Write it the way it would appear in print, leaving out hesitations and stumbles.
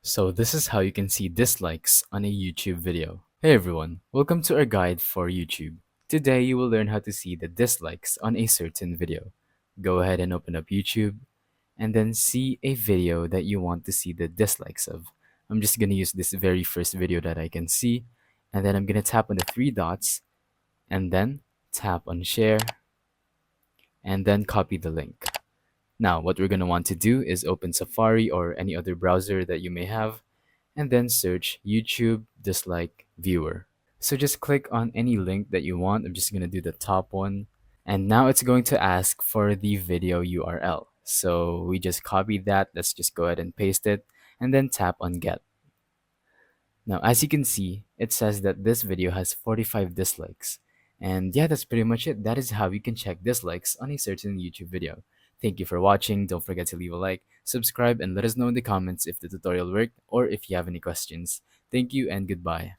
So this is how you can see dislikes on a YouTube video. Hey everyone, welcome to our guide for YouTube. Today you will learn how to see the dislikes on a certain video. Go ahead and open up YouTube and then see a video that you want to see the dislikes of. I'm just going to use this very first video that I can see, and then I'm going to tap on the three dots and then tap on share and then copy the link. Now, what we're going to want to do is open Safari or any other browser that you may have and then search YouTube dislike viewer. So just click on any link that you want. I'm just going to do the top one. And now it's going to ask for the video URL. So we just copy that. Let's just go ahead and paste it and then tap on get. Now, as you can see, it says that this video has 45 dislikes. And yeah, that's pretty much it. That is how you can check dislikes on a certain YouTube video. Thank you for watching. Don't forget to leave a like, subscribe, and let us know in the comments if the tutorial worked or if you have any questions. Thank you and goodbye.